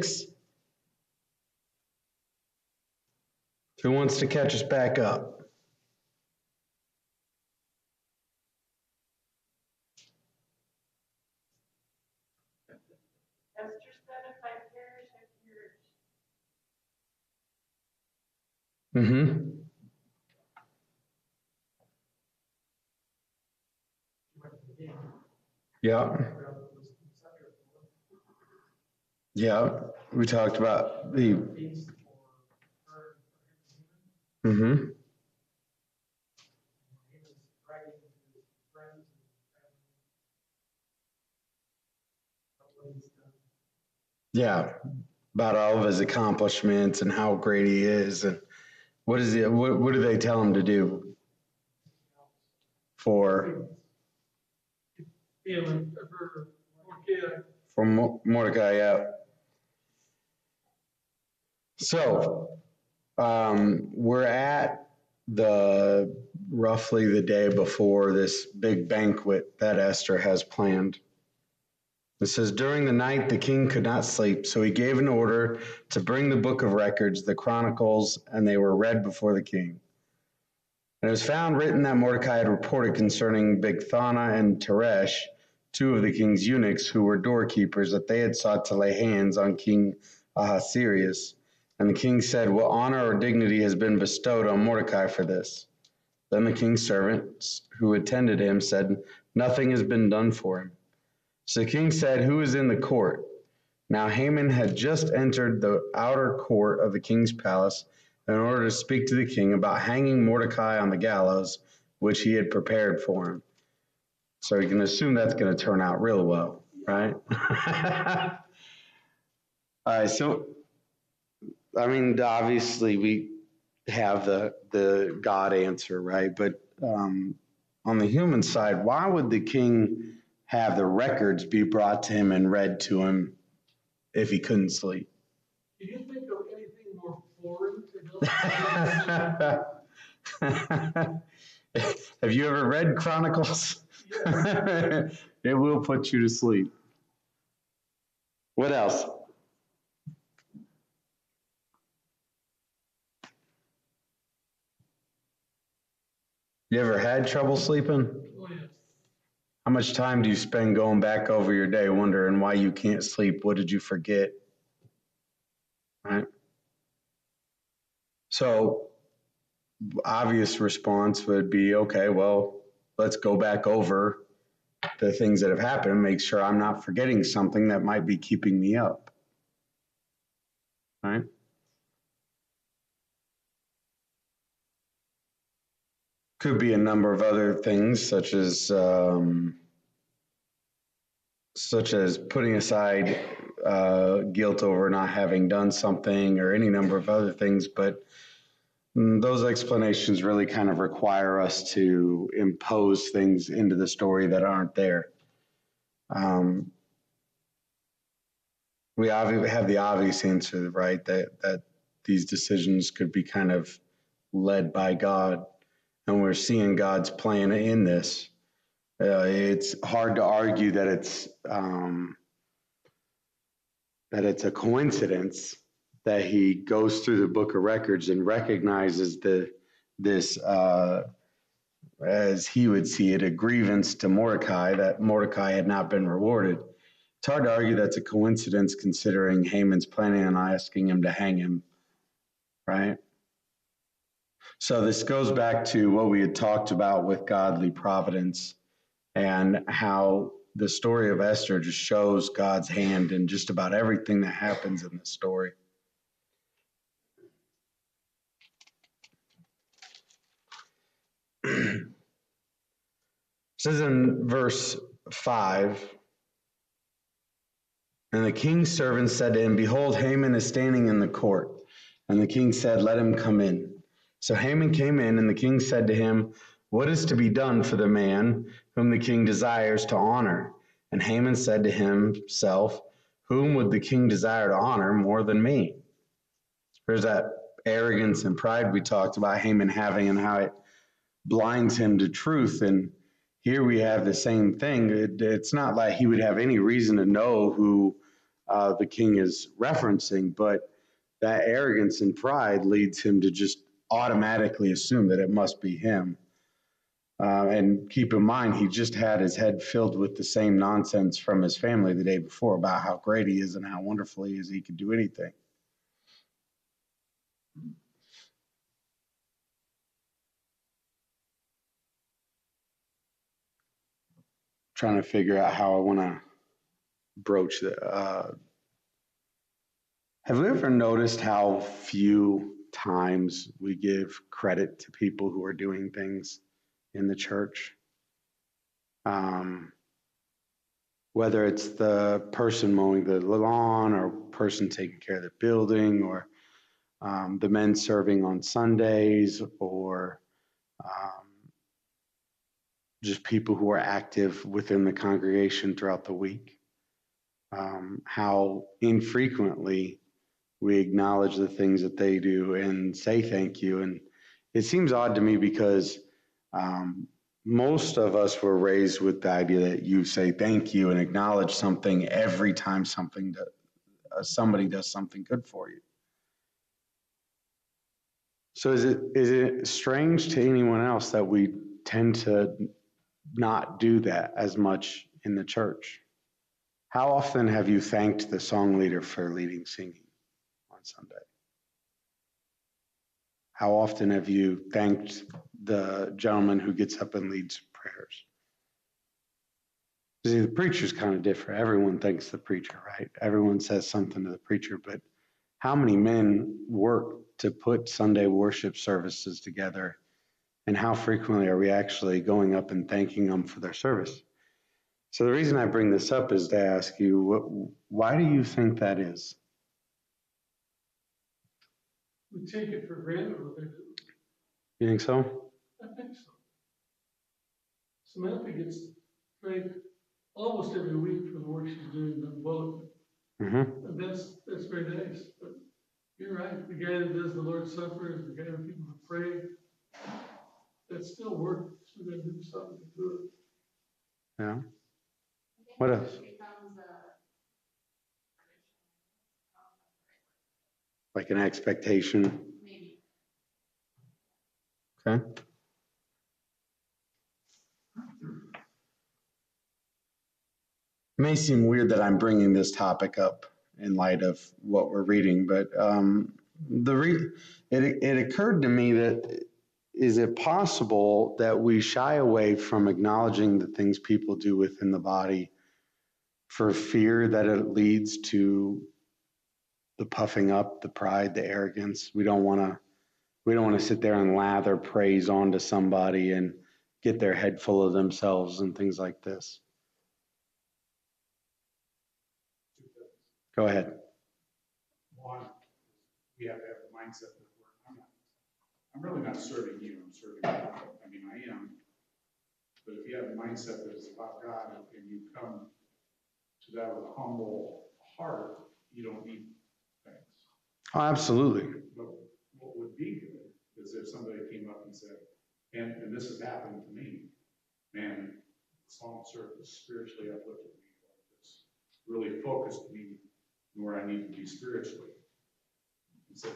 6. Who wants to catch us back up? Esther said, if I perish, I perish. Mm-hmm. Yeah. Yeah. We talked about the. Mm-hmm. Yeah. About all of his accomplishments and how great he is, and what is it? What do they tell him to do? For Mordecai, yeah. So we're at roughly the day before this big banquet that Esther has planned. It says, during the night the king could not sleep, so he gave an order to bring the book of records, the chronicles, and they were read before the king. And it was found written that Mordecai had reported concerning Bigthana and Teresh, 2 of the king's eunuchs who were doorkeepers, that they had sought to lay hands on King Ahasuerus. And the king said, what honor or dignity has been bestowed on Mordecai for this? Then the king's servants who attended him said, nothing has been done for him. So the king said, who is in the court? Now Haman had just entered the outer court of the king's palace in order to speak to the king about hanging Mordecai on the gallows, which he had prepared for him. So you can assume that's going to turn out real well, right? All right, so, I mean, obviously we have the God answer, right? But on the human side, why would the king have the records be brought to him and read to him if he couldn't sleep? Can you think of anything more foreign to Have you ever read Chronicles? Yes. It will put you to sleep. What else? You ever had trouble sleeping? Oh, yes. How much time do you spend going back over your day wondering why you can't sleep? What did you forget? Right? So, obvious response would be, okay, well, let's go back over the things that have happened and make sure I'm not forgetting something that might be keeping me up. Right? Could be a number of other things, such as putting aside guilt over not having done something, or any number of other things. But those explanations really kind of require us to impose things into the story that aren't there. We have the obvious answer, right? That these decisions could be kind of led by God, and we're seeing God's plan in this. It's hard to argue that it's a coincidence that he goes through the book of records and recognizes this as he would see it, a grievance to Mordecai, that Mordecai had not been rewarded. It's hard to argue that's a coincidence considering Haman's planning on asking him to hang him, right? So this goes back to what we had talked about with godly providence, and how the story of Esther just shows God's hand in just about everything that happens in the story. It says in verse 5, and the king's servant said to him, behold, Haman is standing in the court. And the king said, let him come in. So Haman came in, and the king said to him, what is to be done for the man whom the king desires to honor? And Haman said to himself, whom would the king desire to honor more than me? There's that arrogance and pride we talked about Haman having, and how it blinds him to truth. And here we have the same thing. It's not like he would have any reason to know who the king is referencing, but that arrogance and pride leads him to just automatically assume that it must be him. And keep in mind, he just had his head filled with the same nonsense from his family the day before about how great he is and how wonderful he is. He could do anything. Trying to figure out how I want to broach the. Have we ever noticed how few times we give credit to people who are doing things in the church? Whether it's the person mowing the lawn or person taking care of the building or the men serving on Sundays or just people who are active within the congregation throughout the week. How infrequently we acknowledge the things that they do and say thank you. And it seems odd to me because most of us were raised with the idea that you say thank you and acknowledge something every time somebody does something good for you. So is it strange to anyone else that we tend to not do that as much in the church? How often have you thanked the song leader for leading singing on Sunday? How often have you thanked the gentleman who gets up and leads prayers? See, the preacher's kind of different. Everyone thanks the preacher, right? Everyone says something to the preacher, but how many men work to put Sunday worship services together, and how frequently are we actually going up and thanking them for their service? So the reason I bring this up is to ask you, why do you think that is? We take it for granted what they do. You think so? I think so. Samantha gets thanked almost every week for the work she's doing in the bulletin. Mm-hmm. And that's very nice. But you're right. The guy that does the Lord's Supper is the guy that people pray. That's still work. So we got to do something to do it. Yeah. What else? Like an expectation. Maybe. Okay. It may seem weird that I'm bringing this topic up in light of what we're reading, but it occurred to me that is it possible that we shy away from acknowledging the things people do within the body for fear that it leads to the puffing up, the pride, the arrogance? We don't want to sit there and lather praise onto somebody and get their head full of themselves and things like this. Go ahead. One, we have to have the mindset that I'm really not serving you, I'm serving God. I mean, I am. But if you have a mindset that is about God and you come to that with a humble heart, you don't need things. Oh, absolutely. But what would be good is if somebody came up and said, and this has happened to me, man, the song service spiritually uplifted me, like this really focused me where I need to be spiritually, instead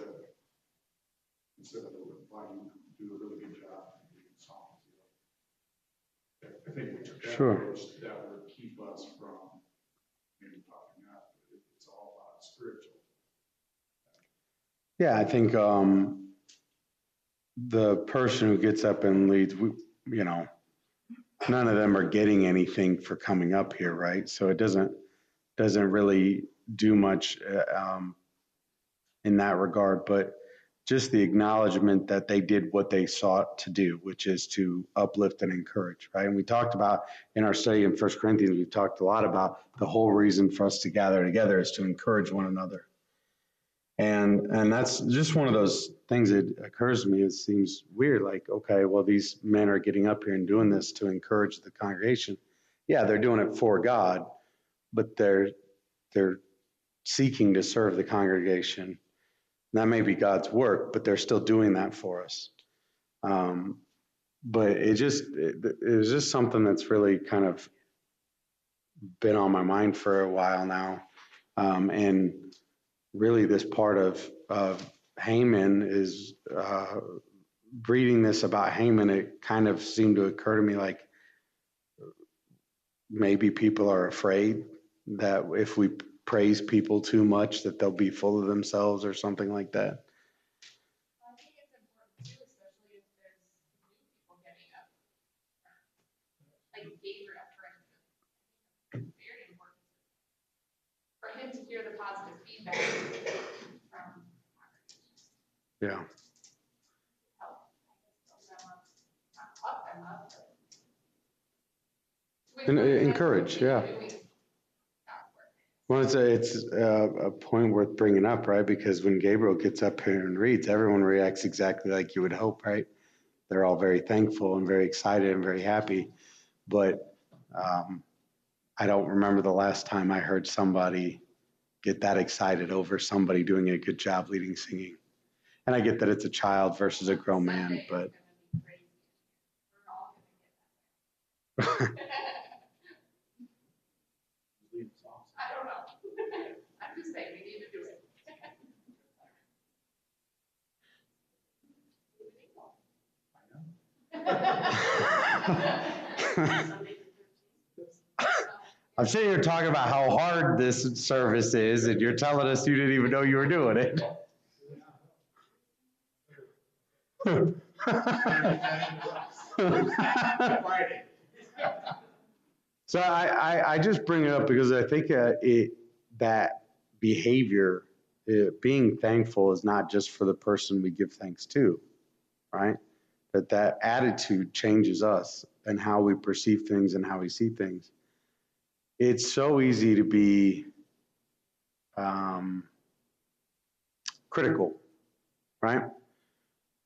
of why you do a really good job reading songs. You know? I think we took that approach that would keep us from maybe popping up. It's all about spiritual. Yeah, I think the person who gets up and leads, none of them are getting anything for coming up here, right? So it doesn't really do much in that regard, but just the acknowledgement that they did what they sought to do, which is to uplift and encourage, right? And we talked about in our study in 1 Corinthians, we've talked a lot about the whole reason for us to gather together is to encourage one another. And that's just one of those things that occurs to me. It seems weird, like, okay, well, these men are getting up here and doing this to encourage the congregation. Yeah, they're doing it for God, but they're seeking to serve the congregation. That may be God's work, but they're still doing that for us. But it was just something that's really kind of been on my mind for a while now. And really this part of Haman is, reading this about Haman, it kind of seemed to occur to me like maybe people are afraid that if we praise people too much that they'll be full of themselves or something like that. I think it's important too, especially if there's new people getting up. Like Gabriel, for instance. Very important for him to hear the positive feedback from Yeah. help, build them up, not puff them up, but to And encourage encourage, them yeah. to keep doing God's work. Well, it's a point worth bringing up, right? Because when Gabriel gets up here and reads, everyone reacts exactly like you would hope, right? They're all very thankful and very excited and very happy. But I don't remember the last time I heard somebody get that excited over somebody doing a good job leading singing. And I get that it's a child versus a grown man, Sunday is but gonna be crazy. We're all gonna get that. I don't know. I'm just saying, we need to do it. I'm sitting here talking about how hard this service is, and you're telling us you didn't even know you were doing it. So I just bring it up because I think that behavior, being thankful, is not just for the person we give thanks to, right? That attitude changes us and how we perceive things and how we see things. It's so easy to be critical, right?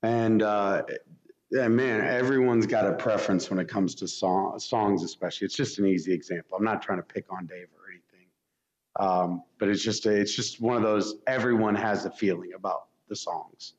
And man, everyone's got a preference when it comes to songs, especially. It's just an easy example. I'm not trying to pick on Dave or anything, but it's just one of those. Everyone has a feeling about the songs.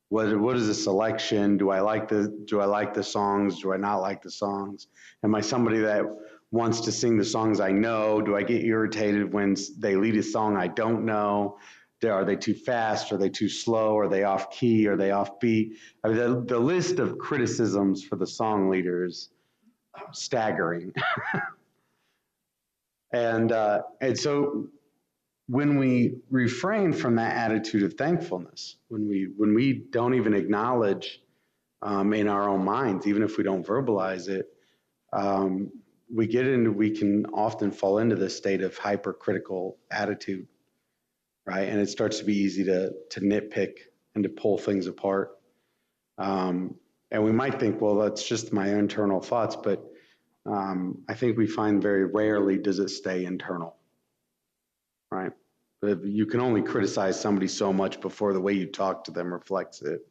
What is the selection? Do I like the songs? Do I not like the songs? Am I somebody that wants to sing the songs I know? Do I get irritated when they lead a song I don't know? Are they too fast? Are they too slow? Are they off key? Are they off beat? I mean, the list of criticisms for the song leaders, staggering. And so when we refrain from that attitude of thankfulness, when we don't even acknowledge in our own minds, even if we don't verbalize it, we can often fall into this state of hypercritical attitude, right? And it starts to be easy to nitpick and to pull things apart. And we might think, well, that's just my internal thoughts, but I think we find very rarely does it stay internal, right? But you can only criticize somebody so much before the way you talk to them reflects it.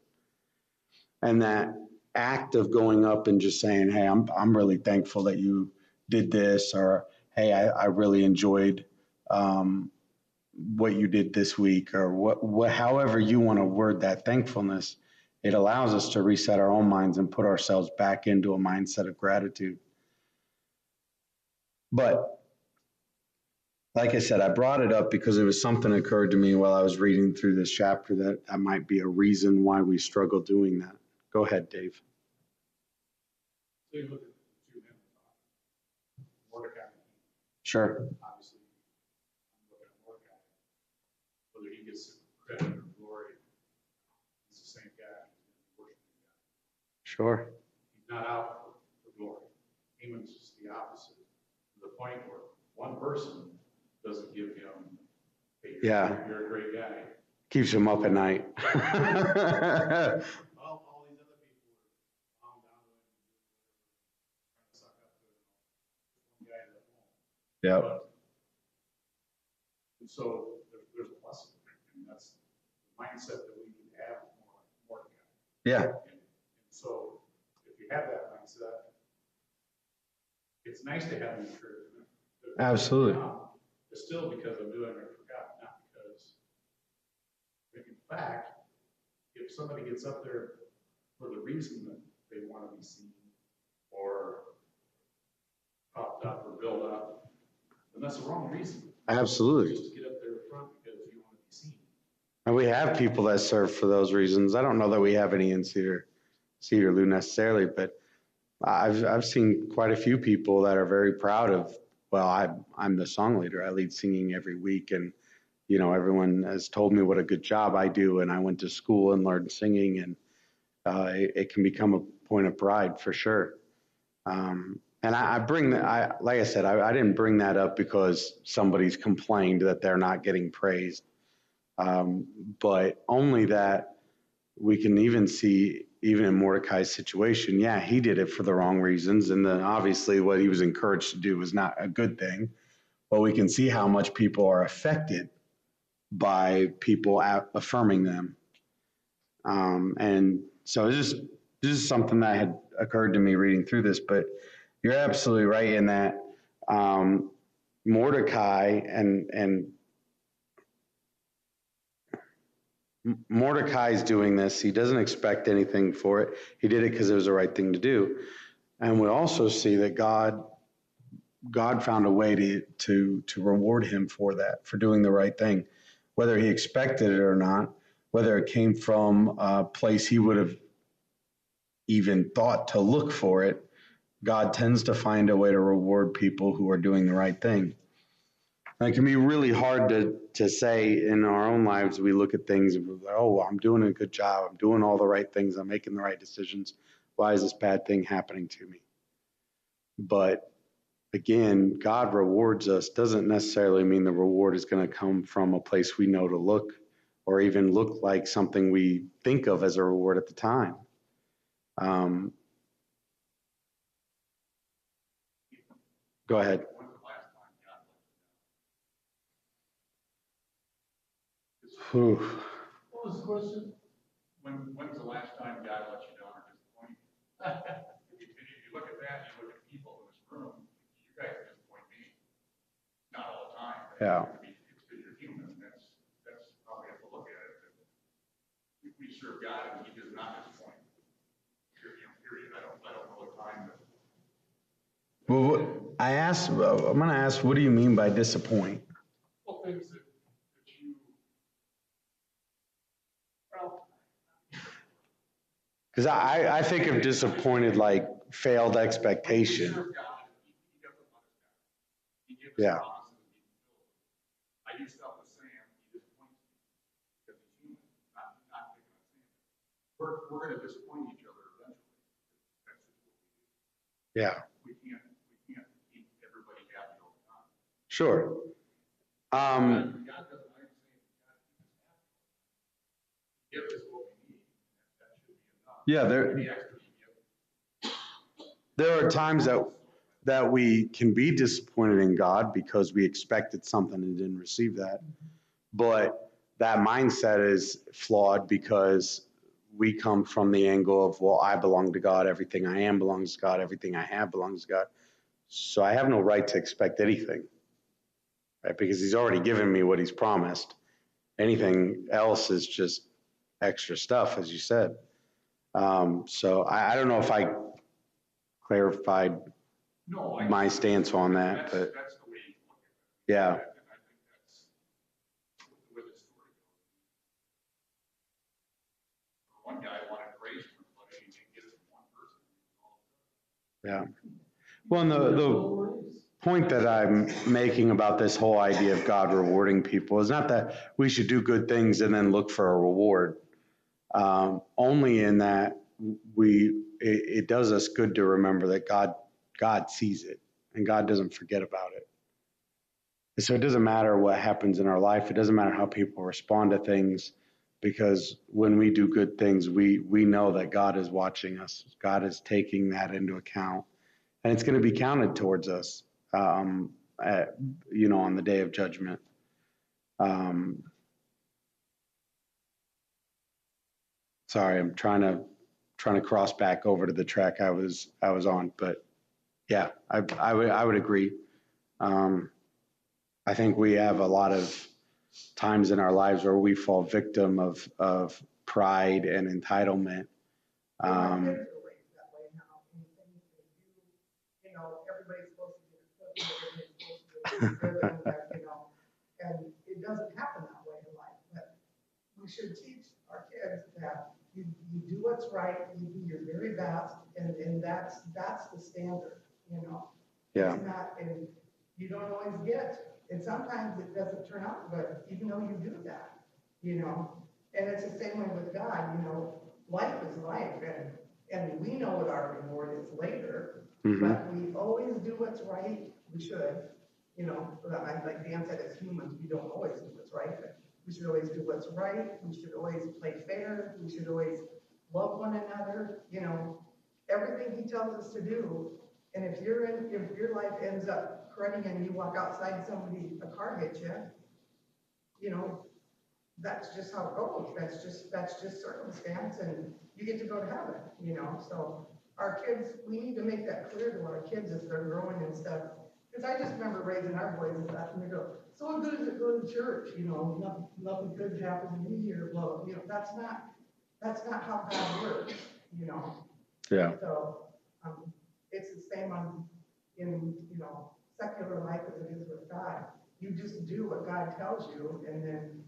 And that act of going up and just saying, hey, I'm really thankful that you did this, or hey, I really enjoyed what you did this week, or what however you want to word that thankfulness, it allows us to reset our own minds and put ourselves back into a mindset of gratitude. But like I said, I brought it up because it was something that occurred to me while I was reading through this chapter that might be a reason why we struggle doing that. Go ahead, Dave. So you look at the two men, Mordecai, Sure. obviously, I'm looking at Mordecai, whether he gets credit or glory, he's the same guy, he's worshiping God. Sure. He's not out for glory. Haman's just the opposite, to the point where one person doesn't give him, hey, you're a great guy. Keeps him up at night. All these other people were bound down to him, trying to suck up to him. One guy at home. Yep. And so there's a lesson, and that's the mindset that we can have more like Mordecai. Yeah. And so if you have that mindset, it's nice to have an encouragement. Absolutely. It's still because I'm doing it for God, not because. In fact, if somebody gets up there for the reason that they want to be seen or popped up or built up, then that's the wrong reason. Absolutely. Just get up And we have people that serve for those reasons. I don't know that we have any in Cedarloo necessarily, but I've seen quite a few people that are very proud of, well, I'm the song leader. I lead singing every week, and everyone has told me what a good job I do, and I went to school and learned singing, and it can become a point of pride for sure. And I bring that, like I said, I didn't bring that up because somebody's complained that they're not getting praised, but only that we can even see, even in Mordecai's situation, yeah, he did it for the wrong reasons, and then obviously what he was encouraged to do was not a good thing. But we can see how much people are affected by people affirming them. And so this is something that had occurred to me reading through this, but you're absolutely right in that Mordecai and Mordecai's doing this. He doesn't expect anything for it. He did it because it was the right thing to do. And we also see that God found a way to reward him for that, for doing the right thing, whether he expected it or not, whether it came from a place he would have even thought to look for it. God tends to find a way to reward people who are doing the right thing. And it can be really hard to say in our own lives. We look at things and we're like, oh, I'm doing a good job. I'm doing all the right things. I'm making the right decisions. Why is this bad thing happening to me? But again, God rewards us doesn't necessarily mean the reward is going to come from a place we know to look, or even look like something we think of as a reward at the time. Go ahead. Whew. What was the question? When's the last time God let you down or disappointed you? If you look at that, you look at people in this room, you guys disappoint me. Not all the time. Yeah. It's because you're human. That's how we have to look at it. We serve God and he does not disappoint. Period. I don't know a time that. Well, I'm going to ask, what do you mean by disappoint? Well, things that you. Well. Because I think of disappointed like failed expectation. Yeah. I do stuff with Sam, he disappoints me because he's human, not picking on Sam. We're going to disappoint each other eventually. That's just what we do. Yeah. We can't keep everybody happy all the time. Sure. God doesn't mind saying God keeps us happy. Give us what we need. That should be enough. Yeah, there are times that we can be disappointed in God because we expected something and didn't receive that. But that mindset is flawed because we come from the angle of, well, I belong to God. Everything I am belongs to God. Everything I have belongs to God. So I have no right to expect anything, right? Because he's already given me what he's promised. Anything else is just extra stuff, as you said. So I don't know if I clarified my stance on that, but that's the way you look at it. yeah. And I think that's the way the story goes. One guy wanted praise from everybody, and he didn't get it from one person. Yeah. Well, and the point that I'm making about this whole idea of God rewarding people is not that we should do good things and then look for a reward. Only in that it does us good to remember that God sees it and God doesn't forget about it. And so it doesn't matter what happens in our life. It doesn't matter how people respond to things, because when we do good things, we know that God is watching us. God is taking that into account, and it's going to be counted towards us, on the day of judgment. Sorry, I'm trying to cross back over to the track I was on, but yeah, I would agree. I think we have a lot of times in our lives where we fall victim of pride and entitlement. My kids are raised that way now. Anything they do, everybody's supposed to get a cookie, everybody's supposed to get a and it doesn't happen that way in life. But we we should teach our kids that you do what's right, you do your very best, and that's the standard, you know? Yeah. It's not, and you don't always get, and sometimes it doesn't turn out good, even though you do that, you know? And it's the same way with God, you know, life is life, and we know what our reward is later, but we always do what's right, we should, you know, like Dan said, as humans, we don't always do what's right, but we should always do what's right, we should always play fair, we should always love one another, you know, everything he tells us to do. And if your life ends up cruddy and you walk outside a car hits you, you know, that's just how it goes. That's just circumstance, and you get to go to heaven, you know. So our kids, we need to make that clear to our kids as they're growing and stuff. Because I just remember raising our boys and stuff, and they go, "So what good is it going to church? You know, nothing good happens to me here, blah, blah." You know, that's not how God works, you know. Yeah. So it's the same in you know, secular life as it is with God. You just do what God tells you, and then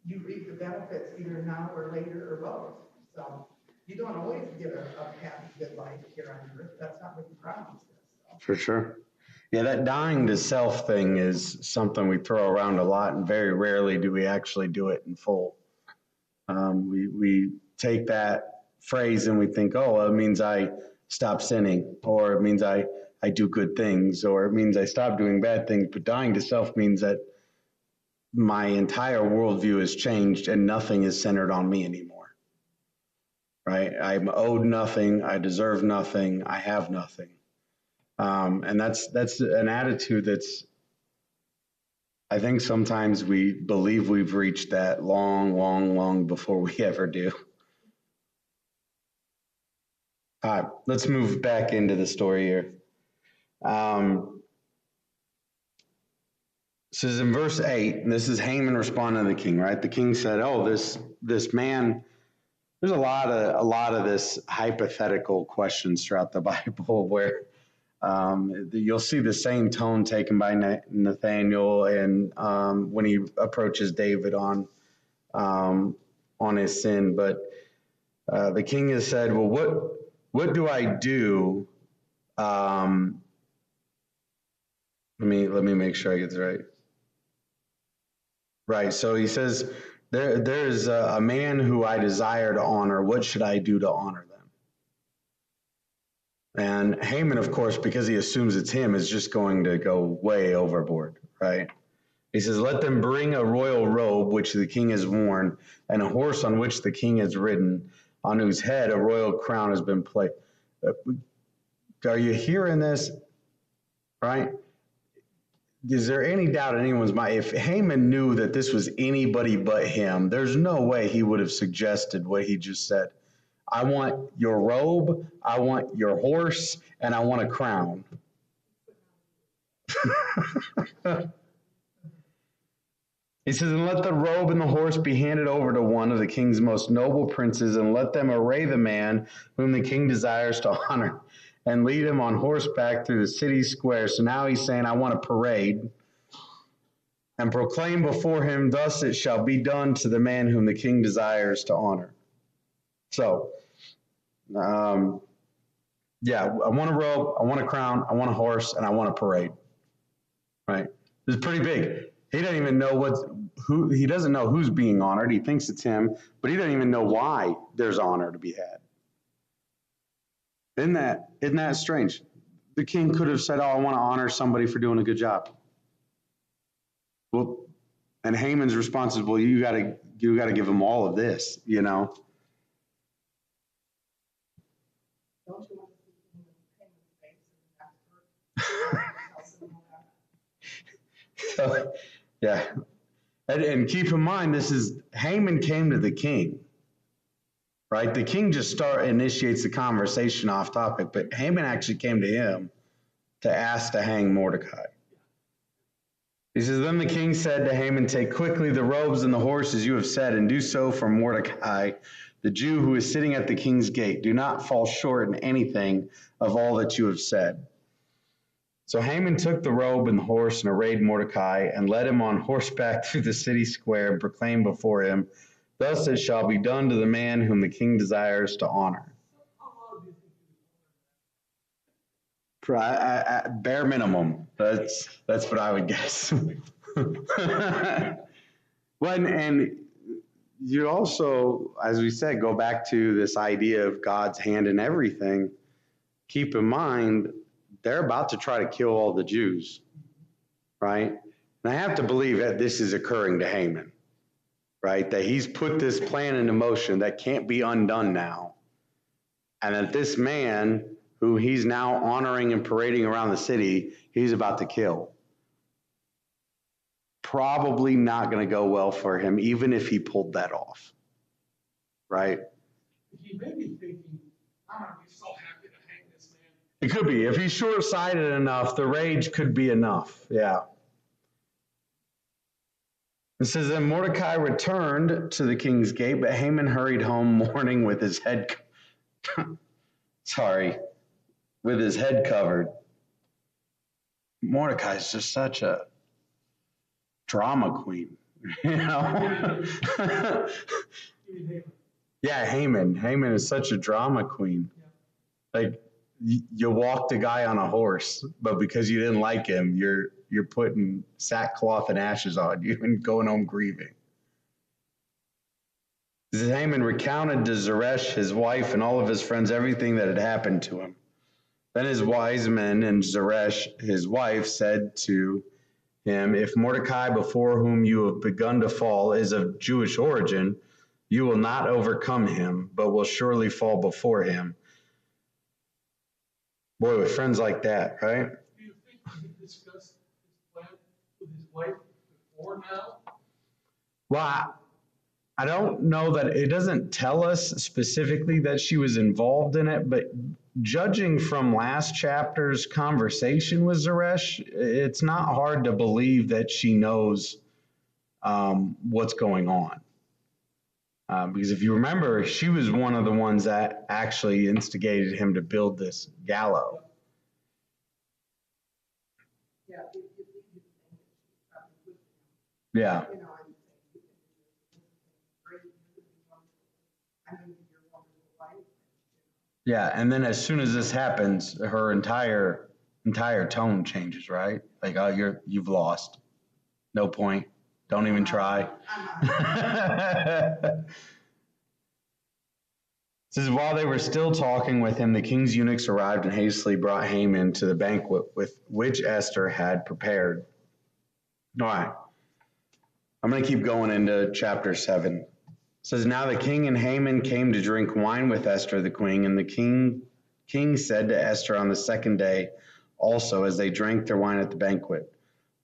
you reap the benefits either now or later or both. So you don't always get a happy, good life here on earth. That's not what you promised us. So. For sure. Yeah, that dying to self thing is something we throw around a lot, and very rarely do we actually do it in full. We take that phrase and we think, oh, well, it means I stop sinning, or it means I do good things, or it means I stop doing bad things. But dying to self means that my entire worldview has changed and nothing is centered on me anymore. Right? I'm owed nothing. I deserve nothing. I have nothing. And that's an attitude that's, I think sometimes we believe we've reached that long before we ever do. All right, let's move back into the story here. This is in verse 8, and this is Haman responding to the king, right? The king said, oh, this man, there's a lot of this hypothetical questions throughout the Bible where you'll see the same tone taken by Nathaniel and when he approaches David on his sin. But the king has said, well, what do I do? Let me make sure I get this right. Right. So he says, there is a man who I desire to honor. What should I do to honor them? And Haman, of course, because he assumes it's him, is just going to go way overboard, right? He says, let them bring a royal robe, which the king has worn, and a horse on which the king has ridden, on whose head a royal crown has been placed. Are you hearing this? Right? Is there any doubt in anyone's mind? If Haman knew that this was anybody but him, there's no way he would have suggested what he just said. I want your robe, I want your horse, and I want a crown. He says, and let the robe and the horse be handed over to one of the king's most noble princes, and let them array the man whom the king desires to honor, and lead him on horseback through the city square. So now he's saying, I want a parade, and proclaim before him, thus it shall be done to the man whom the king desires to honor. So, yeah, I want a robe, I want a crown, I want a horse, and I want a parade. Right? This is pretty big. He doesn't even know he doesn't know who's being honored. He thinks it's him, but he doesn't even know why there's honor to be had. Isn't that strange? The king could have said, oh, I want to honor somebody for doing a good job. Well, and Haman's response is, well, you gotta give him all of this, you know. Don't you want to see him in Haman's face and afterwards? So, yeah. And keep in mind, Haman came to the king, right? The king just initiates the conversation off topic, but Haman actually came to him to ask to hang Mordecai. He says, then the king said to Haman, take quickly the robes and the horses you have said, and do so for Mordecai, the Jew who is sitting at the king's gate. Do not fall short in anything of all that you have said. So Haman took the robe and the horse and arrayed Mordecai and led him on horseback through the city square and proclaimed before him, Thus it shall be done to the man whom the king desires to honor. How long do you think Bare minimum. That's what I would guess. When and you also, as we said, go back to this idea of God's hand in everything. Keep in mind, they're about to try to kill all the Jews, right? And I have to believe that this is occurring to Haman, right? That he's put this plan into motion that can't be undone now. And that this man, who he's now honoring and parading around the city, he's about to kill. Probably not going to go well for him, even if he pulled that off, right? he may be thinking, I'm gonna be so happy to hang this man. It could be. If he's short-sighted enough, the rage could be enough. Yeah. It says, then Mordecai returned to the king's gate, but Haman hurried home mourning with his head, with his head covered. Mordecai is just such a drama queen, you know? You mean, hey, Yeah, Haman. Haman is such a drama queen. Like, you walked a guy on a horse, but because you didn't like him, you're putting sackcloth and ashes on you and going home grieving. Haman recounted to Zeresh, his wife, and all of his friends everything that had happened to him. Then his wise men and Zeresh, his wife, said to him, if Mordecai, before whom you have begun to fall, is of Jewish origin, you will not overcome him, but will surely fall before him. Boy, with friends like that, right? do you think he discussed his plan with his wife before now? Well, I don't know that it doesn't tell us specifically that she was involved in it, but judging from last chapter's conversation with Zeresh, it's not hard to believe that she knows what's going on. Because if you remember, she was one of the ones that actually instigated him to build this gallows. Yeah, if you think it's probably with him, Yeah. you know, and say, great, I mean, you're wonderful wife. Yeah, and then as soon as this happens, her entire tone changes, right? Like, oh, you've lost. No point. Don't even try. It says, while they were still talking with him, the king's eunuchs arrived and hastily brought Haman to the banquet with which Esther had prepared. All right. I'm going to keep going into chapter 7. It says, now the king and Haman came to drink wine with Esther the queen, and the king said to Esther on the second day, also as they drank their wine at the banquet,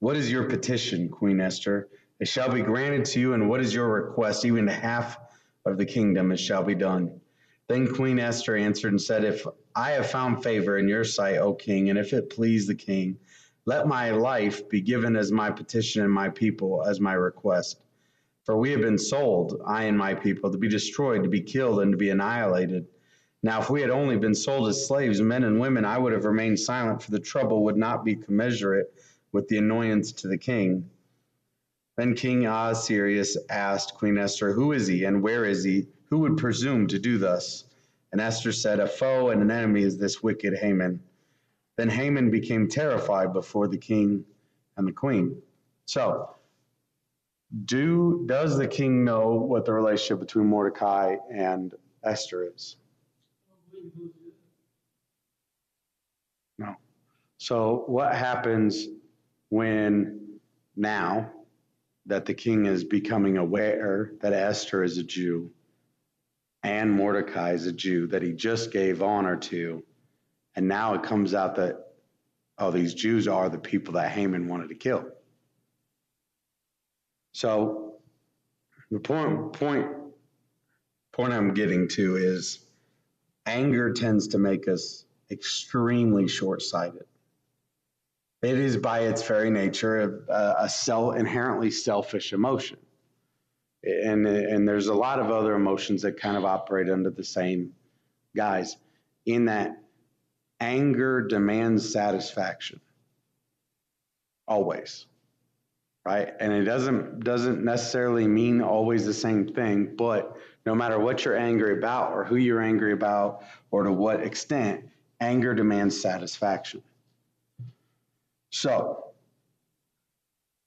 what is your petition, Queen Esther? It shall be granted to you, and what is your request? Even half of the kingdom, it shall be done. Then Queen Esther answered and said, if I have found favor in your sight, O king, and if it please the king, let my life be given as my petition and my people as my request. For we have been sold, I and my people, to be destroyed, to be killed, and to be annihilated. Now, if we had only been sold as slaves, men and women, I would have remained silent, for the trouble would not be commensurate with the annoyance to the king. Then King Ahasuerus asked Queen Esther, who is he, and where is he? Who would presume to do thus? And Esther said, a foe and an enemy is this wicked Haman. Then Haman became terrified before the king and the queen. So, does the king know what the relationship between Mordecai and Esther is? I don't believe he knows it. No. So what happens when now that the king is becoming aware that Esther is a Jew and Mordecai is a Jew that he just gave honor to, and now it comes out that, oh, these Jews are the people that Haman wanted to kill. So the point I'm getting to is anger tends to make us extremely short-sighted. It is by its very nature a inherently selfish emotion. And there's a lot of other emotions that kind of operate under the same guise, in that anger demands satisfaction. Always. right? And it doesn't necessarily mean always the same thing, but no matter what you're angry about or who you're angry about or to what extent, anger demands satisfaction. So,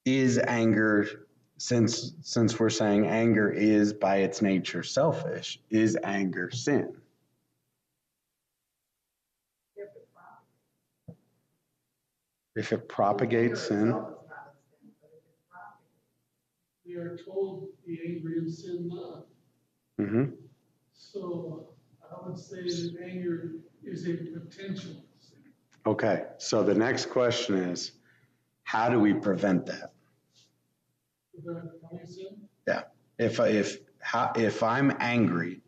is anger, since we're saying anger is by its nature selfish, is anger sin? If it propagates. If it propagates Anger sin? itself is not a sin, but if it propagates. We are told, be angry and sin not. Mm-hmm. So I would say that anger is a potential sin. Okay, so the next question is, how do we prevent that? Is that how you sin? Yeah. If I'm angry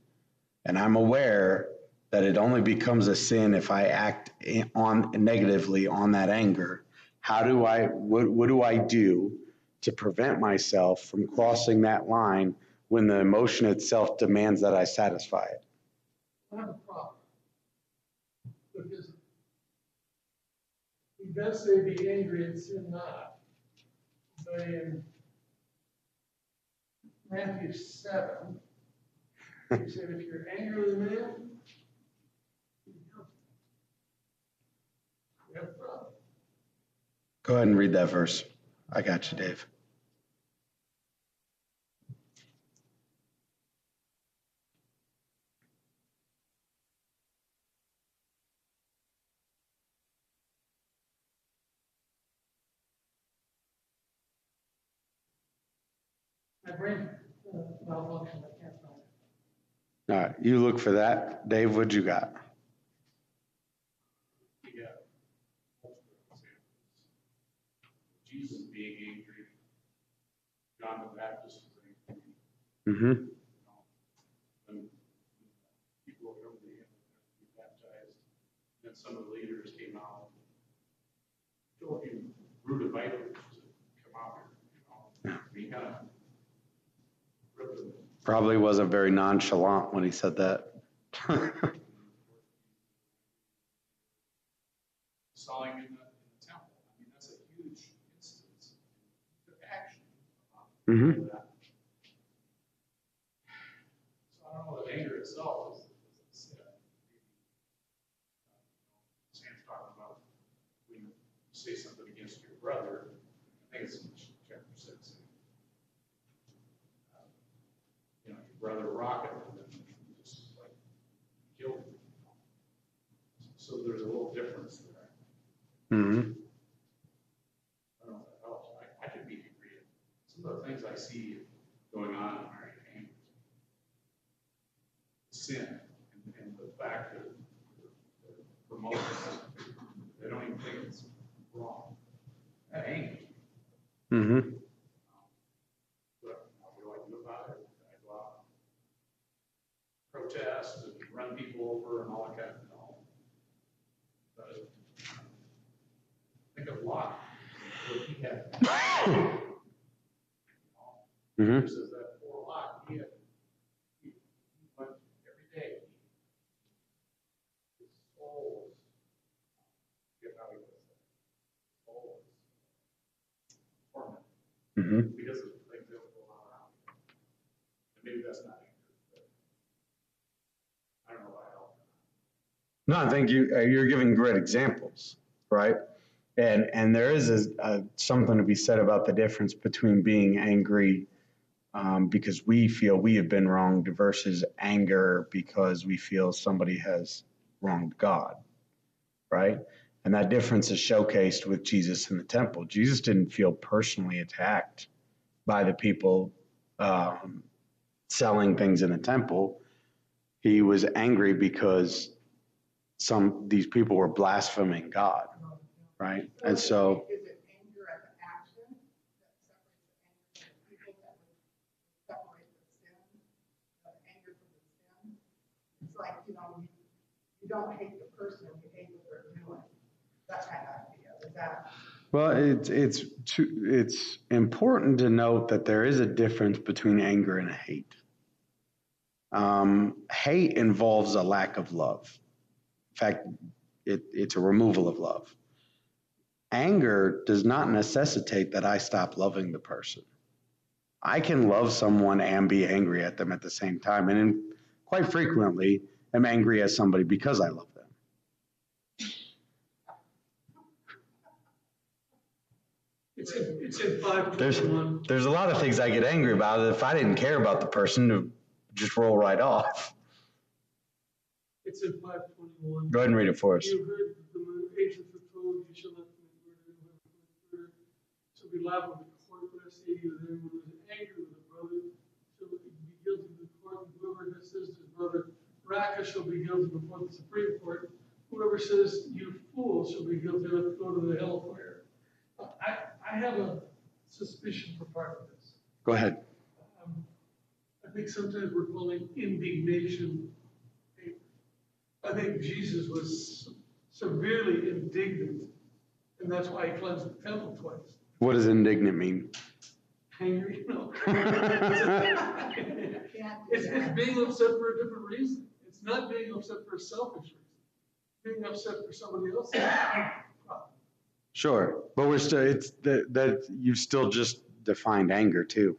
and I'm aware that it only becomes a sin if I act on negatively on that anger, what do I do to prevent myself from crossing that line when the emotion itself demands that I satisfy it? I have a problem. Because he does say be angry and sin not. But in Matthew 7, he said, if you're angry with a man, you have a problem. Go ahead and read that verse. I got you, Dave. My brain malfunction, I can't find it. All right, you look for that. Dave, what you got? Yeah. Jesus being angry, John the Baptist was angry. Mm-hmm. When people were coming to him to be baptized, then some of the leaders came out, told him rude vipers to come out here, he kind of ripped them. Probably wasn't very nonchalant when he said that. Saw him in the temple. I mean, that's a huge instance of action. Mm-hmm. That. So I don't know that anger itself is sin. Sam's talking about when you say something against your brother, I think it's in chapter 6. Your brother rocket, and then just like killed him. So there's a little difference there. Mm-hmm. I don't know if that helps. I could be angry at some of the things I see going on in our anger. Sin and the fact that the promote they don't even think it's wrong. That angers me. Mm-hmm. But what do I do about it? I go out and protest and run people over and all that kind of thing. But think of Lot. What he had. Mm-hmm. This is that poor Lot. He went every day. His soul was, get how he was. His soul was tormented Mm-hmm. because of the things that were going on around him. And maybe that's not anger, but I don't know if I help. No, I think you're giving great examples, right? And there is something to be said about the difference between being angry because we feel we have been wronged versus anger because we feel somebody has wronged God, right? And that difference is showcased with Jesus in the temple. Jesus didn't feel personally attacked by the people selling things in the temple. He was angry because these people were blaspheming God, right? And so Is it anger at the action that separates the anger from the people that would separate the sin, the anger from the sin? It's like, you don't hate the person, you hate what they're doing. That kind of idea. Is that? well, it's important to note that there is a difference between anger and hate. Hate involves a lack of love. In fact, it's a removal of love. Anger does not necessitate that I stop loving the person. I can love someone and be angry at them at the same time. And quite frequently, I'm angry at somebody because I love them. It's in 521. There's a lot of things I get angry about that if I didn't care about the person, it would just roll right off. It's in 521. Go ahead and read it for us. You heard the ancients were told, you shall not commit murder, and whoever commits murder shall be liable to the court. But I say to you, that everyone who is angry with a brother shall be guilty of the court, and whoever says to his brother, Raka, shall be guilty before the Supreme Court. Whoever says, you fool, shall be guilty of go to the hellfire. I have a suspicion for part of this. Go ahead. I think sometimes we're calling indignation anger. I think Jesus was severely indignant, and that's why he cleansed the temple twice. What does indignant mean? Angry, you know. Can't do It's that. being upset for a different reason. It's not being upset for a selfish reason. Being upset for somebody else's problem. Sure, but we're still, it's that you've still just defined anger too.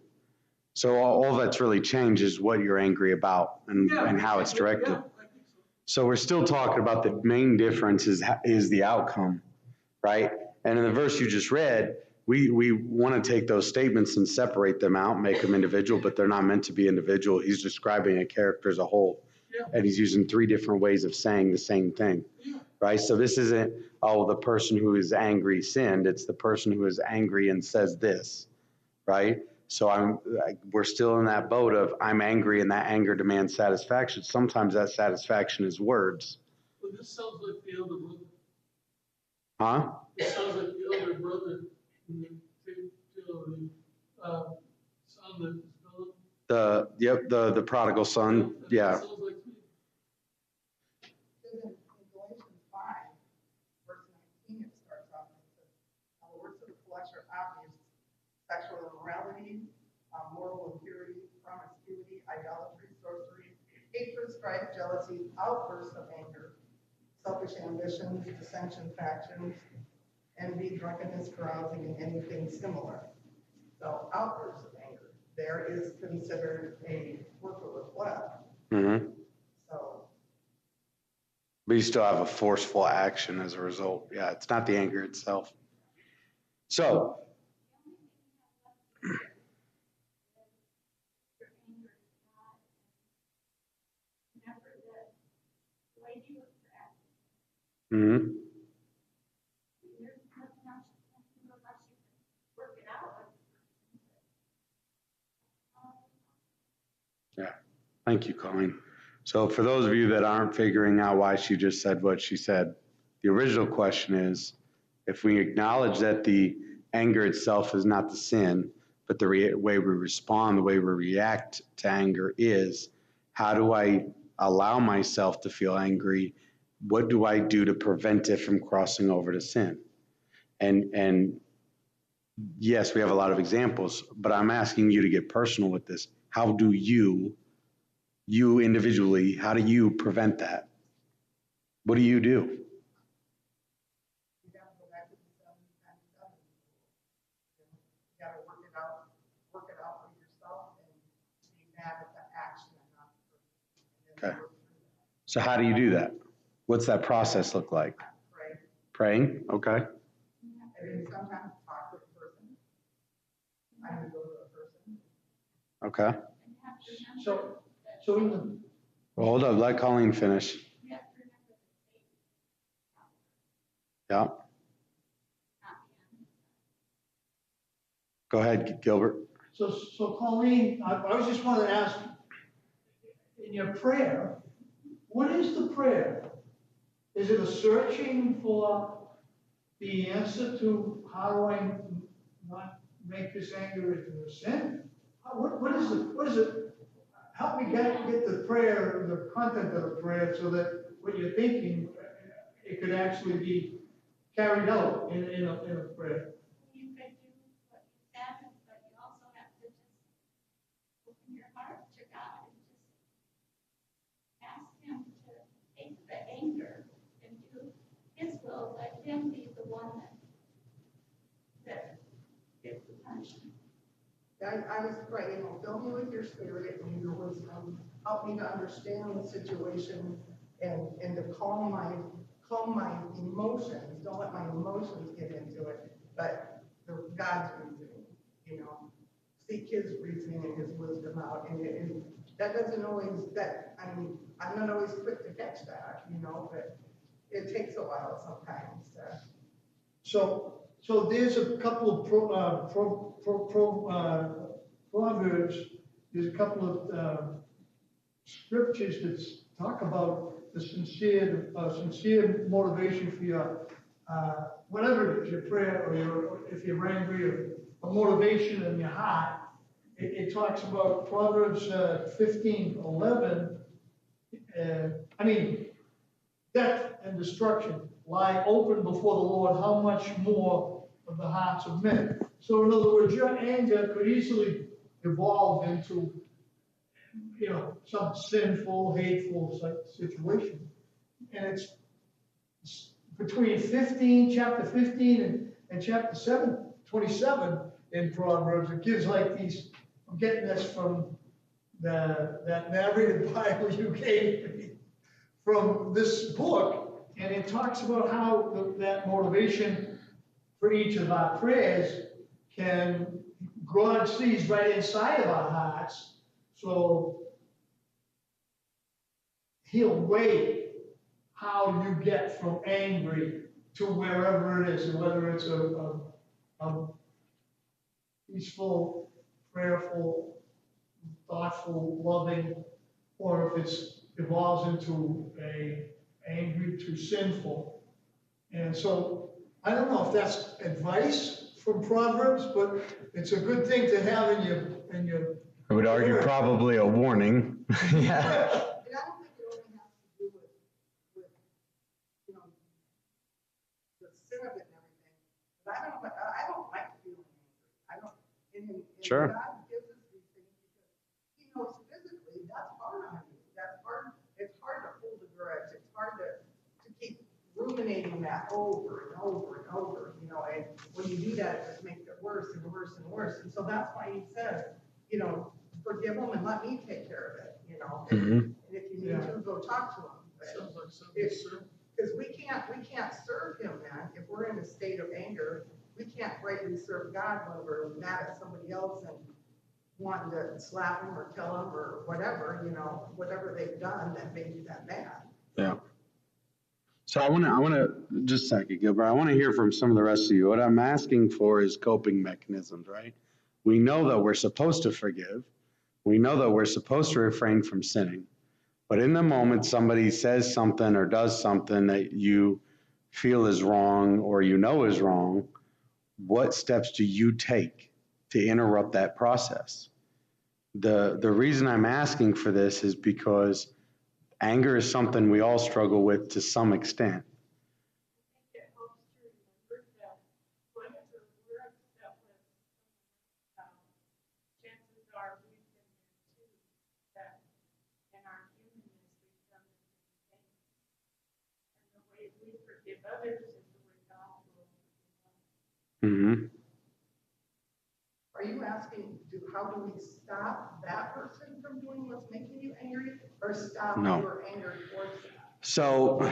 So all that's really changed is what you're angry about and how it's directed. Yeah, I think so. So we're still talking about the main difference is the outcome, right? And in the verse you just read, we want to take those statements and separate them out, make them individual, but they're not meant to be individual. He's describing a character as a whole. Yeah. And he's using 3 different ways of saying the same thing, Yeah. right? So this isn't, oh, the person who is angry sinned. It's the person who is angry and says this, right? So we're still in that boat of I'm angry and that anger demands satisfaction. Sometimes that satisfaction is words. Well, this sounds like the elder brother. Huh? It sounds like the elder brother in the son that is gone. The prodigal son. Yeah. That sounds like me. In Galatians 5, verse 19, it starts off and says, "Now the works of the flesh are obvious: sexual immorality, moral impurity, promiscuity, idolatry, sorcery, hatred, strife, jealousy, outbursts of anger, selfish ambitions, dissension, factions, envy, drunkenness, carousing, and anything similar." So outbursts of anger, there is considered a work of the flesh. Mm-hmm. So But you still have a forceful action as a result. Yeah, it's not the anger itself. So, mm-hmm. Yeah, thank you, Colleen. So for those of you that aren't figuring out why she just said what she said, the original question is, if we acknowledge that the anger itself is not the sin, but the way we respond, the way we react to anger is, how do I allow myself to feel angry? What do I do to prevent it from crossing over to sin? And yes, we have a lot of examples, but I'm asking you to get personal with this. How do you individually, how do you prevent that? What do you do? you gotta go back to the 7 times 7. You gotta work it out for yourself and be mad at the action and not the person. And then Okay. work through that. So how do you do that? What's that process look like? Right? Praying? Okay. I mean, sometimes talk to the person. I would go to the person. Okay. So in the, Well, hold up. Let Colleen finish. Yeah. Go ahead, Gilbert. So Colleen, I was just wanted to ask, in your prayer, what is the prayer? Is it a searching for the answer to how do I not make this anger into a sin? What is it? Help me get the prayer, the content of the prayer, so that what you're thinking, it could actually be carried out in a prayer. You could do what you said, but you also have to just open your heart to God and just ask Him to take the anger and do His will. Let Him be the one that times. I was praying, fill me with your spirit and your wisdom, help me to understand the situation and to calm my emotions, don't let my emotions get into it, but God's reasoning, you know, seek his reasoning and his wisdom out, and that doesn't always, I'm not always quick to catch that, you know, but it takes a while sometimes. So there's a couple of Proverbs, there's a couple of scriptures that talk about the sincere motivation for your, whatever it is, your prayer or if you're angry or a motivation in your heart. It talks about Proverbs 15:11. Death and destruction lie open before the Lord, how much more of the hearts of men. So in other words, your anger could easily evolve into, some sinful, hateful situation. And it's between chapter 15 and chapter 27 in Proverbs. It gives like these, I'm getting this from that narrated Bible you gave me, from this book, and it talks about how that motivation for each of our prayers God sees right inside of our hearts, so he'll weigh how you get from angry to wherever it is, and whether it's a peaceful, prayerful, thoughtful, loving, or if it evolves into a angry to sinful. And so I don't know if that's advice from Proverbs, but it's a good thing to have in your. I would argue probably a warning. Yeah. And I don't think it only has to do with, the sin of it and everything. But I don't like feeling angry. I don't, and Sure. God gives us these things because he knows physically that's hard on you. That's hard. It's hard to hold a grudge. It's hard to keep ruminating that over and over and over, and when you do that, it just makes it worse and worse and worse. And so that's why he says, forgive them and let me take care of it, And if you need to, go talk to them. Because we can't serve him then. If we're in a state of anger, we can't rightly serve God when we're mad at somebody else and wanting to slap them or kill them or whatever, whatever they've done that made you that mad. Yeah. So I want to just a second, Gilbert. I want to hear from some of the rest of you. What I'm asking for is coping mechanisms, right? We know that we're supposed to forgive. We know that we're supposed to refrain from sinning. But in the moment somebody says something or does something that you feel is wrong or is wrong, what steps do you take to interrupt that process? The reason I'm asking for this is because anger is something we all struggle with to some extent. I think it helps to remember that when it's a word that was chances are we've been there too, that in our humanness we've done the same thing. And the way we forgive others is the way God will forgive us. Mm-hmm. Are you asking, how do we stop that person from doing what's making you angry, or stop your anger towards that? So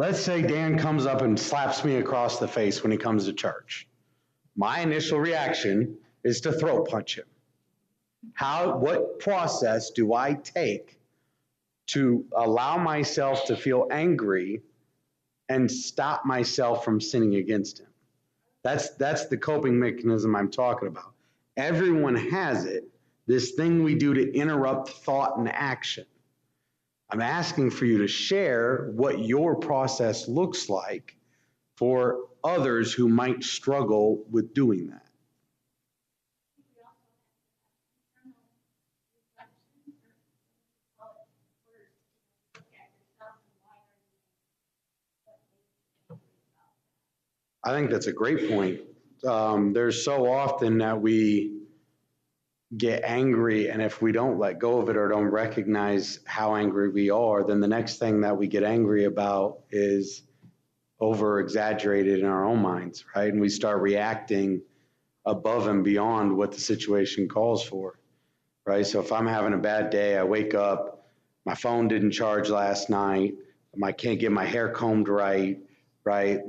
let's say Dan comes up and slaps me across the face when he comes to church. My initial reaction is to throat punch him. What process do I take to allow myself to feel angry and stop myself from sinning against him? That's the coping mechanism I'm talking about. Everyone has it, this thing we do to interrupt thought and action. I'm asking for you to share what your process looks like for others who might struggle with doing that. We also have to have internal reflection, or call it words, look at yourself and why are you what makes you angry about that. I think that's a great point. There's so often that we get angry, and if we don't let go of it or don't recognize how angry we are, then the next thing that we get angry about is over exaggerated in our own minds, right? And we start reacting above and beyond what the situation calls for, right? So if I'm having a bad day, I wake up, my phone didn't charge last night, I can't get my hair combed right, right?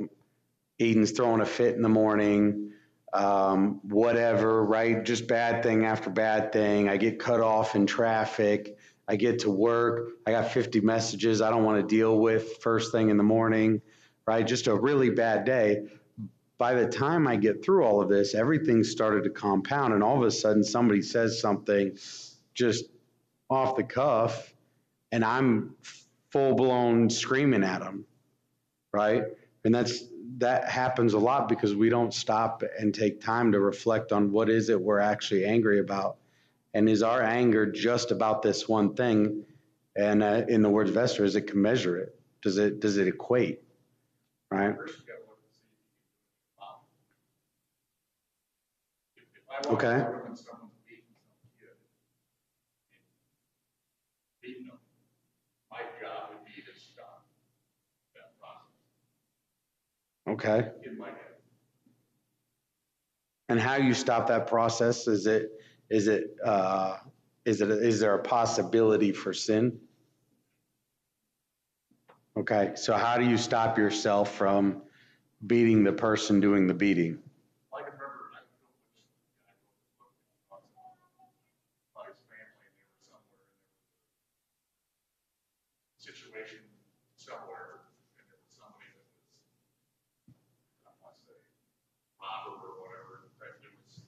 Eden's throwing a fit in the morning, whatever, right? Just bad thing after bad thing. I get cut off in traffic. I get to work. I got 50 messages I don't want to deal with first thing in the morning, right? Just a really bad day. By the time I get through all of this, everything started to compound, and all of a sudden somebody says something just off the cuff, and I'm full blown screaming at them, right? And that happens a lot because we don't stop and take time to reflect on what is it we're actually angry about. And is our anger just about this one thing? And in the words of Esther, is it can measure it? Does it equate? Right? First, you gotta look and see if I walk Okay. in the room and someone's beating some kid, beating them, my job would be to stop that process Okay. in my head. And how you stop that process? Is there a possibility for sin? Okay, so how do you stop yourself from beating the person doing the beating? I can remember, I don't know which guy about his family, and they were somewhere, and there was a situation somewhere, and there was somebody that was, I want to say, robber or whatever, in fact, it was,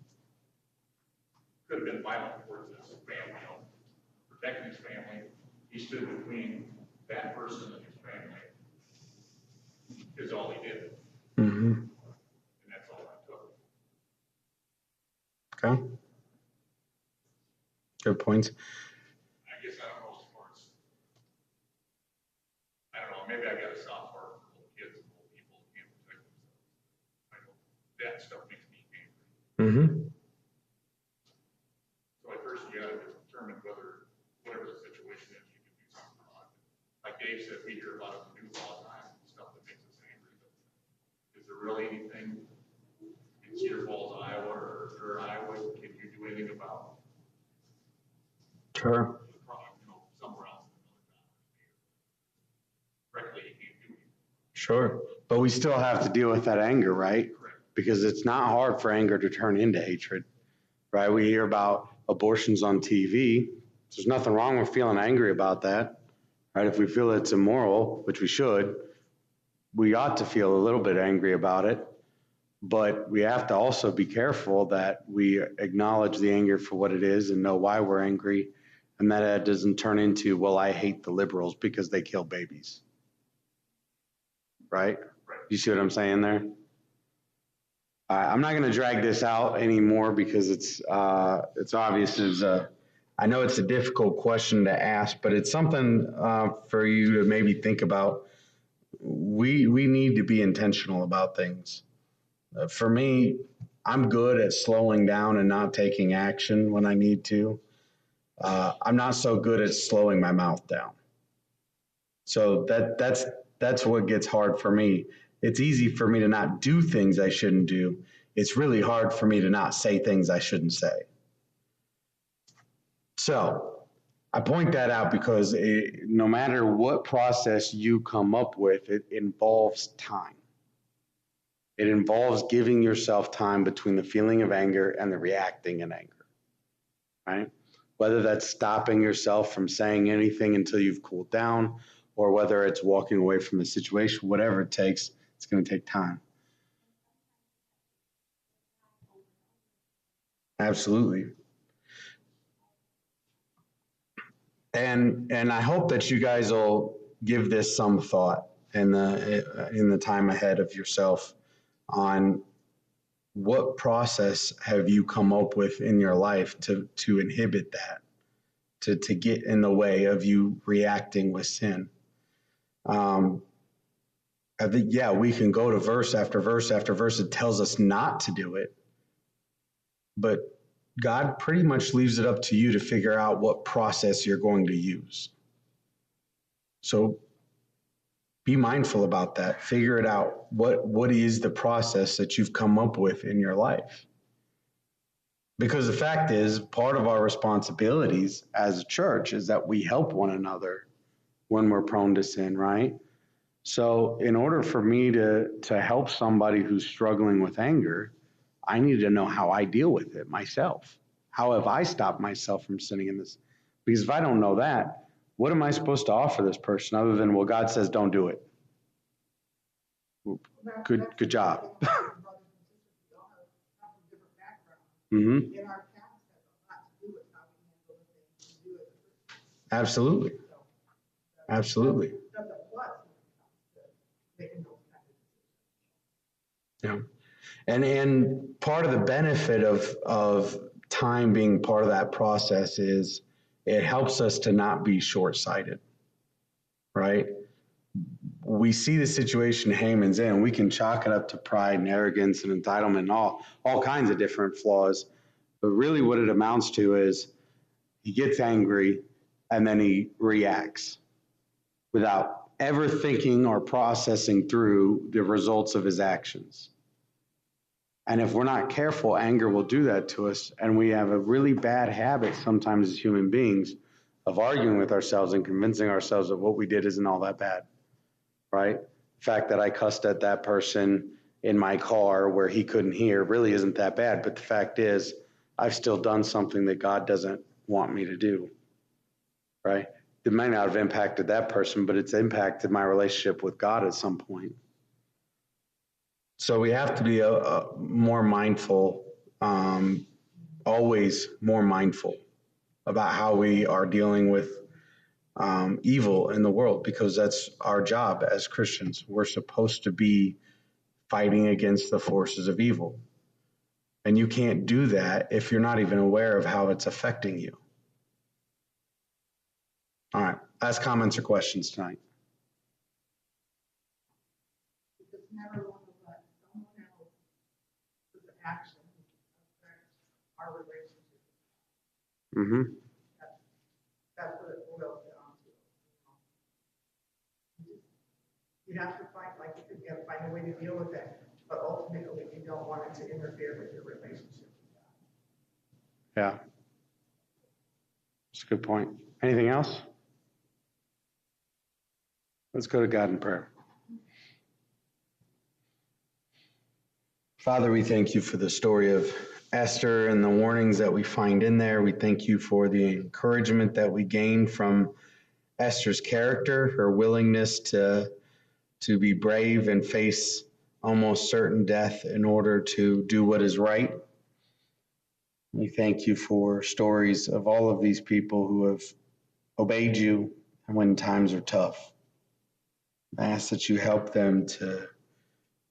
could have been violent towards his family, you know, protecting his family. He stood between that person and his family, is all he did, Mm-hmm. and that's all I took. Okay. Good points. I guess I don't know as far as, I don't know, maybe I got a soft heart for little kids and little people who can't protect themselves. I know that stuff makes me angry. Mm-hmm. So at first you gotta determine whether, whatever the situation is, you can do something about it. Like Dave said, we hear a lot of the news all the time, stuff that makes us angry, but is there really anything in Cedar Falls, Iowa, or Iowa, can you do anything about? Sure. The problem, you know, somewhere else in another directly, you can't do anything. Sure. But we still have to deal with that anger, right? Correct. Because it's not hard for anger to turn into hatred, right? We hear about abortions on TV. There's nothing wrong with feeling angry about that, right? If we feel it's immoral, which we should, we ought to feel a little bit angry about it. But we have to also be careful that we acknowledge the anger for what it is and know why we're angry, and that it doesn't turn into, well, I hate the liberals because they kill babies. Right? You see what I'm saying there? I'm not going to drag this out anymore because it's obvious. I know it's a difficult question to ask, but it's something for you to maybe think about. We need to be intentional about things. For me, I'm good at slowing down and not taking action when I need to. I'm not so good at slowing my mouth down. So that's what gets hard for me. It's easy for me to not do things I shouldn't do. It's really hard for me to not say things I shouldn't say. So I point that out because no matter what process you come up with, it involves time. It involves giving yourself time between the feeling of anger and the reacting in anger, right? Whether that's stopping yourself from saying anything until you've cooled down, or whether it's walking away from the situation, whatever it takes, it's going to take time. Absolutely. And I hope that you guys will give this some thought in the time ahead of yourself on what process have you come up with in your life to inhibit that, to get in the way of you reacting with sin. I think, yeah, we can go to verse after verse after verse. It tells us not to do it, but God pretty much leaves it up to you to figure out what process you're going to use. So be mindful about that. Figure it out. What is the process that you've come up with in your life? Because the fact is, part of our responsibilities as a church is that we help one another when we're prone to sin, right? So in order for me to help somebody who's struggling with anger, I need to know how I deal with it myself. How have I stopped myself from sinning in this? Because if I don't know that, what am I supposed to offer this person other than, well, God says don't do it? Good job. Mm-hmm. In our past, has a lot to do with how we handle the things we do as a Christian. Absolutely. Absolutely. That's a plus when it comes to making those kind of decisions. Yeah. And part of the benefit of time being part of that process is it helps us to not be short-sighted, right? We see the situation Haman's in, we can chalk it up to pride and arrogance and entitlement and all kinds of different flaws. But really what it amounts to is he gets angry and then he reacts without ever thinking or processing through the results of his actions. And if we're not careful, anger will do that to us. And we have a really bad habit sometimes as human beings of arguing with ourselves and convincing ourselves that what we did isn't all that bad, right? The fact that I cussed at that person in my car where he couldn't hear really isn't that bad. But the fact is, I've still done something that God doesn't want me to do, right? It might not have impacted that person, but it's impacted my relationship with God at some point. So we have to be more mindful, always more mindful about how we are dealing with evil in the world, because that's our job as Christians. We're supposed to be fighting against the forces of evil. And you can't do that if you're not even aware of how it's affecting you. All right, last comments or questions tonight. Because never want to let someone else's action affect our relationship. Mm-hmm. That's what it boils down to. You have to find, like you said, you have to find a way to deal with it, but ultimately you don't want it to interfere with your relationship with God. Yeah. That's a good point. Anything else? Let's go to God in prayer. Father, we thank you for the story of Esther and the warnings that we find in there. We thank you for the encouragement that we gain from Esther's character, her willingness to be brave and face almost certain death in order to do what is right. We thank you for stories of all of these people who have obeyed you when times are tough. I ask that you help them to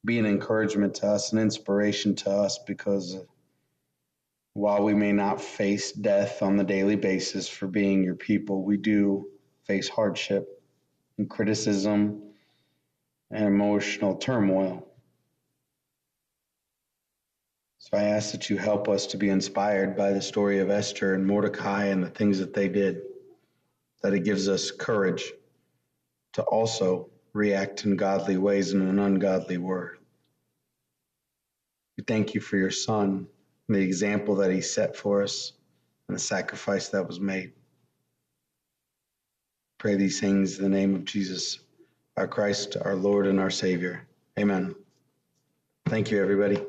be an encouragement to us, an inspiration to us, because while we may not face death on the daily basis for being your people, we do face hardship and criticism and emotional turmoil. So I ask that you help us to be inspired by the story of Esther and Mordecai and the things that they did, that it gives us courage to also react in godly ways in an ungodly world. We thank you for your son, and the example that he set for us, and the sacrifice that was made. Pray these things in the name of Jesus, our Christ, our Lord, and our Savior. Amen. Thank you, everybody.